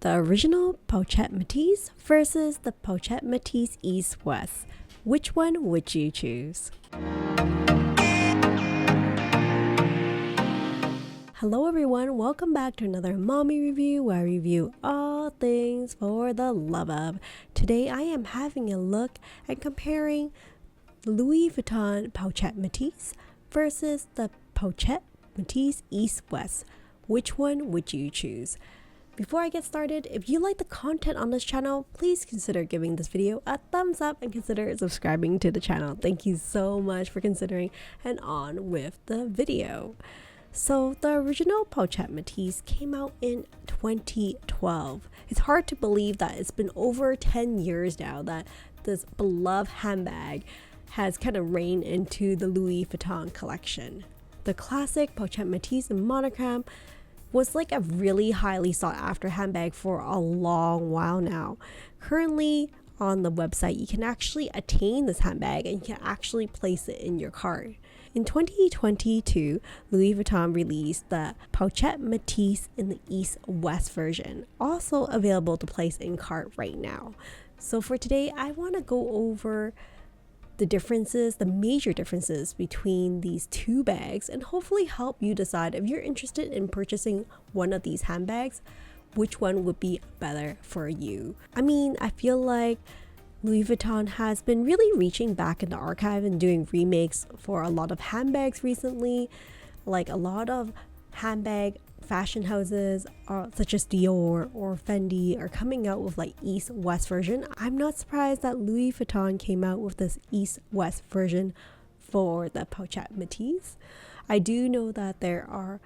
The original Pochette Métis versus the Pochette Métis East West. Which one would you choose? Hello everyone, welcome back to another mommy review where I review all things for the love of. Today I am having a look and comparing Louis Vuitton Pochette Métis versus the Pochette Métis East West. Which one would you choose? Before I get started, if you like the content on this channel, please consider giving this video a thumbs up and consider subscribing to the channel. Thank you so much for considering, and on with the video. So the original Pochette Métis came out in 2012. It's hard to believe that it's been over 10 years now that this beloved handbag has kind of reigned into the Louis Vuitton collection. The classic Pochette Métis in monogram was like a really highly sought after handbag for a long while now. Currently on the website, you can actually attain this handbag and you can actually place it in your cart. In 2022, Louis Vuitton released the Pochette Métis in the East-West version, also available to place in cart right now. So for today, I want to go over the differences, the major differences between these two bags, and hopefully help you decide if you're interested in purchasing one of these handbags, which one would be better for you. I mean, I feel like Louis Vuitton has been really reaching back in the archive and doing remakes for a lot of handbags recently. Like a lot of handbag fashion houses such as Dior or Fendi are coming out with like East-West version. I'm not surprised that Louis Vuitton came out with this East-West version for the Pochette Métis. I do know that there are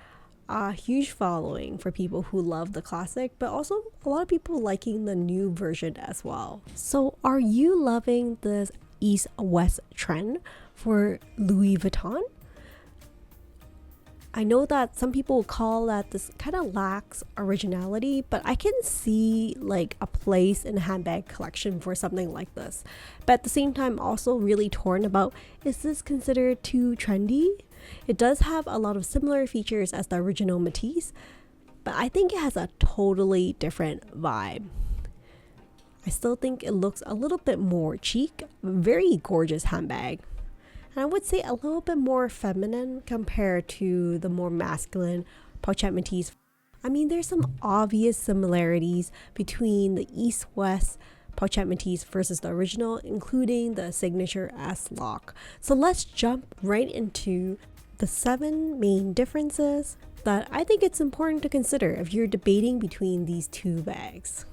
a huge following for people who love the classic, but also a lot of people liking the new version as well. So are you loving this East-West trend for Louis Vuitton? I know that some people call that this kind of lacks originality, but I can see like a place in a handbag collection for something like this. But at the same time, also really torn about, is this considered too trendy? It does have a lot of similar features as the original Métis, but I think it has a totally different vibe. I still think it looks a little bit more chic, very gorgeous handbag. And I would say a little bit more feminine compared to the more masculine Pochette Métis. I mean, there's some obvious similarities between the East-West Pochette Métis versus the original, including the signature S-lock. So let's jump right into the 7 main differences that I think it's important to consider if you're debating between these two bags.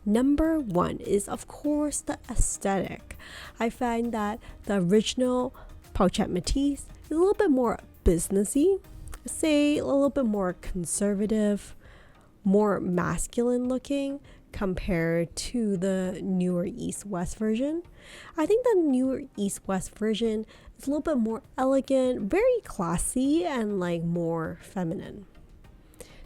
Number 1 is, of course, the aesthetic. I find that the original Pochette Métis is a little bit more businessy, say a little bit more conservative, more masculine looking compared to the newer East-West version. I think the newer East-West version is a little bit more elegant, very classy, and like more feminine.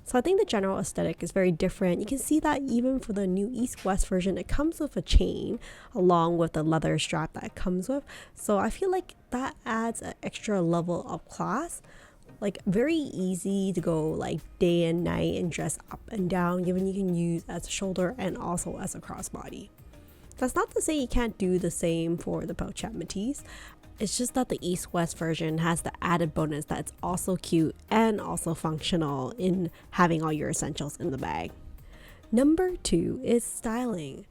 So I think the general aesthetic is very different. You can see that even for the new East-West version, it comes with a chain along with the leather strap that it comes with. So I feel like that adds an extra level of class. Like very easy to go like day and night and dress up and down, given you can use as a shoulder and also as a crossbody. That's not to say you can't do the same for the Pochette Métis. It's just that the East-West version has the added bonus that it's also cute and also functional in having all your essentials in the bag. Number 2 is styling.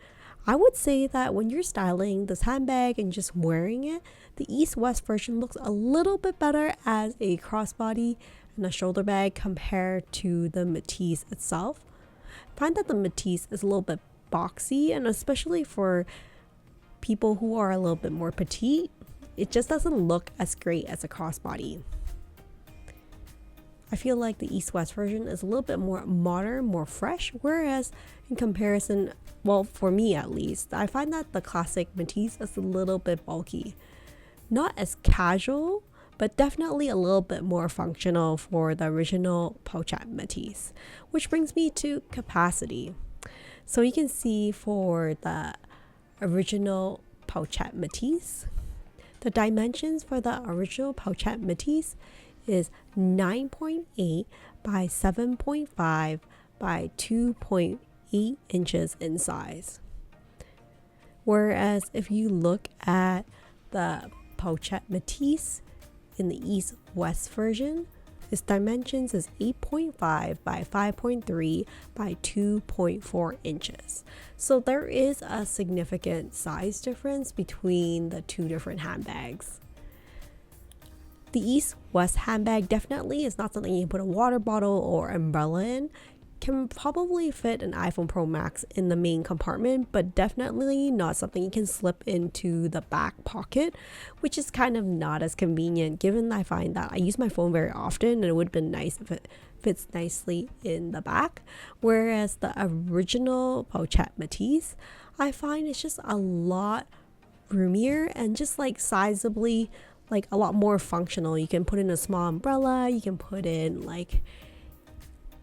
I would say that when you're styling this handbag and just wearing it, the East-West version looks a little bit better as a crossbody and a shoulder bag compared to the Métis itself. I find that the Métis is a little bit boxy, and especially for people who are a little bit more petite, it just doesn't look as great as a crossbody. I feel like the East-West version is a little bit more modern, more fresh, whereas in comparison, well, for me at least, I find that the classic Métis is a little bit bulky. Not as casual, but definitely a little bit more functional for the original Pochette Métis, which brings me to capacity. So you can see for the original Pochette Métis, the dimensions for the original Pochette Métis is 9.8 by 7.5 by 2.8 8 inches in size. Whereas if you look at the Pochette Métis in the East-West version, its dimensions is 8.5 by 5.3 by 2.4 inches. So there is a significant size difference between the two different handbags. The East-West handbag definitely is not something you can put a water bottle or umbrella in. Can probably fit an iPhone Pro Max in the main compartment, but definitely not something you can slip into the back pocket, which is kind of not as convenient given I find that I use my phone very often and it would have been nice if it fits nicely in the back. Whereas the original Pochette Métis, I find it's just a lot roomier and just like sizably like a lot more functional. You can put in a small umbrella, you can put in like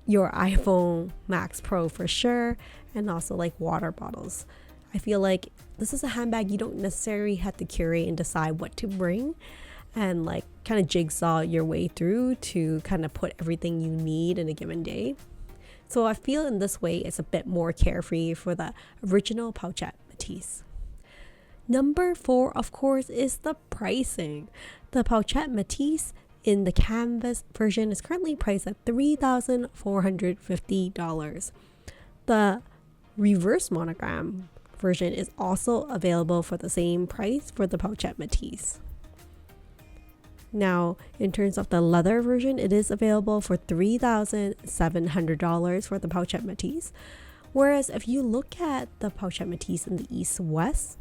your iPhone Max Pro for sure, and also like water bottles. I feel like this is a handbag you don't necessarily have to curate and decide what to bring and like kind of jigsaw your way through to kind of put everything you need in a given day. So I feel in this way it's a bit more carefree for the original Pochette Métis. Number 4, of course, is the pricing. The Pochette Métis in the canvas version is currently priced at $3,450. The reverse monogram version is also available for the same price for the Pochette Métis. Now, in terms of the leather version, it is available for $3,700 for the Pochette Métis. Whereas if you look at the Pochette Métis in the East-West,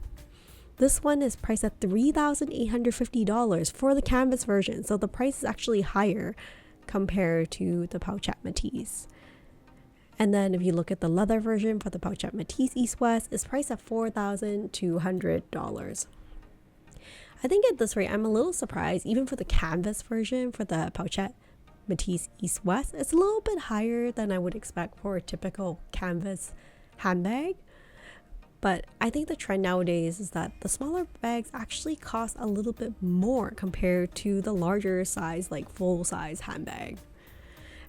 this one is priced at $3,850 for the canvas version, so the price is actually higher compared to the Pochette Métis. And then if you look at the leather version for the Pochette Métis East-West, it's priced at $4,200. I think at this rate, I'm a little surprised, even for the canvas version for the Pochette Métis East-West, it's a little bit higher than I would expect for a typical canvas handbag. But I think the trend nowadays is that the smaller bags actually cost a little bit more compared to the larger size, like full size handbag.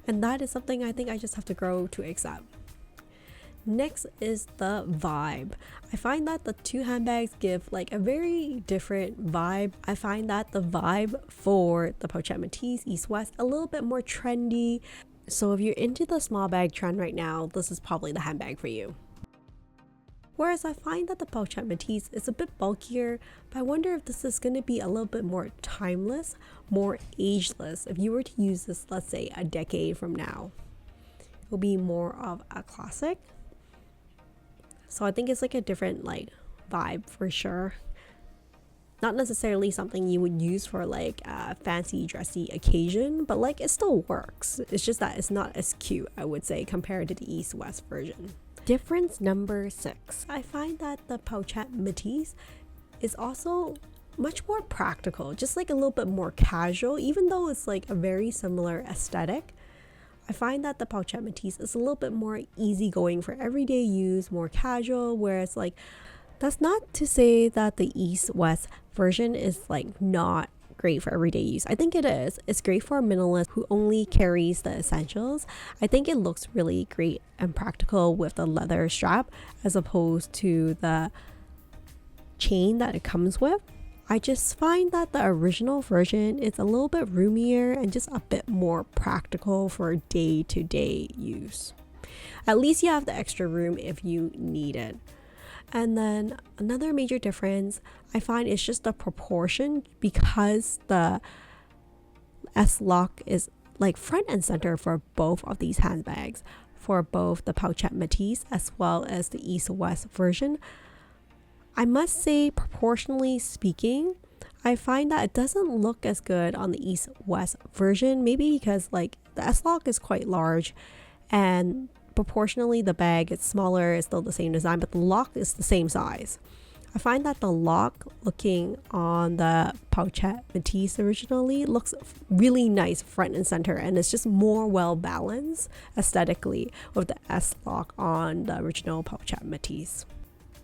And that is something I think I just have to grow to accept. Next is the vibe. I find that the two handbags give like a very different vibe. I find that the vibe for the Pochette Métis East-West a little bit more trendy. So if you're into the small bag trend right now, this is probably the handbag for you. Whereas I find that the Pochette Métis is a bit bulkier, but I wonder if this is going to be a little bit more timeless, more ageless. If you were to use this, let's say, a decade from now, it will be more of a classic. So I think it's like a different like vibe for sure. Not necessarily something you would use for like a fancy dressy occasion, but like it still works. It's just that it's not as cute, I would say, compared to the East-West version. Difference number 6. I find that the Pochette Métis is also much more practical, just like a little bit more casual, even though it's like a very similar aesthetic. I find that the Pochette Métis is a little bit more easygoing for everyday use, more casual, whereas like that's not to say that the East-West version is like not great for everyday use. I think it is. It's great for a minimalist who only carries the essentials. I think it looks really great and practical with the leather strap as opposed to the chain that it comes with. I just find that the original version is a little bit roomier and just a bit more practical for day-to-day use. At least you have the extra room if you need it. And then another major difference I find is just the proportion, because the S-lock is like front and center for both of these handbags, for both the Pochette Métis as well as the East-West version. I must say, proportionally speaking, I find that it doesn't look as good on the East-West version, maybe because like the S-lock is quite large and proportionally the bag is smaller, it's still the same design, but the lock is the same size. I find that the lock looking on the Pochette Métis originally looks really nice front and center, and it's just more well balanced aesthetically with the S-lock on the original Pochette Métis.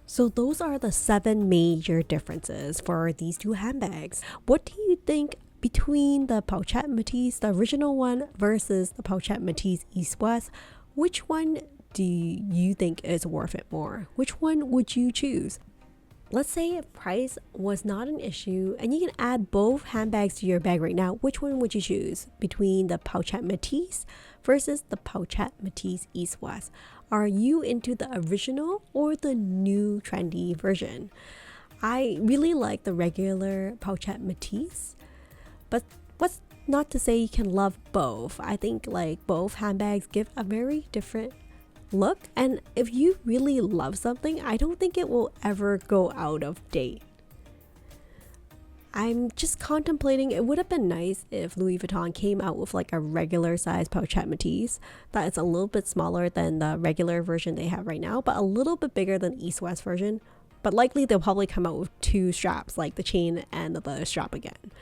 So those are the 7 major differences for these two handbags. What do you think between the Pochette Métis, the original one, versus the Pochette Métis East-West? Which one do you think is worth it more? Which one would you choose? Let's say if price was not an issue and you can add both handbags to your bag right now, which one would you choose between the Pochette Métis versus the Pochette Métis East West? Are you into the original or the new trendy version? I really like the regular Pochette Métis, but what's not to say you can love both. I think like both handbags give a very different look, and if you really love something, I don't think it will ever go out of date. I'm just contemplating, it would have been nice if Louis Vuitton came out with like a regular size Pochette Métis that is a little bit smaller than the regular version they have right now, but a little bit bigger than East West version. But likely they'll probably come out with two straps, like the chain and the strap again.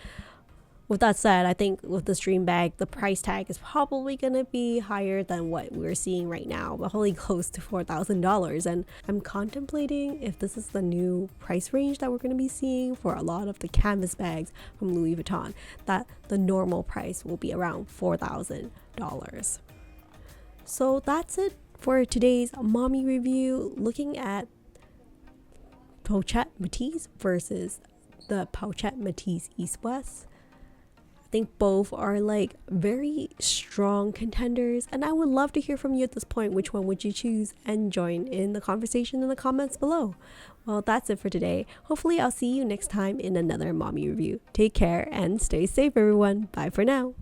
With that said, I think with the stream bag, the price tag is probably going to be higher than what we're seeing right now, but probably close to $4,000. And I'm contemplating if this is the new price range that we're going to be seeing for a lot of the canvas bags from Louis Vuitton, that the normal price will be around $4,000. So that's it for today's mommy review, looking at Pochette Métis versus the Pochette Métis East West. I think both are like very strong contenders, and I would love to hear from you at this point. Which one would you choose? And join in the conversation in the comments below. Well, that's it for today. Hopefully I'll see you next time in another mommy review. Take care and stay safe, everyone. Bye for now.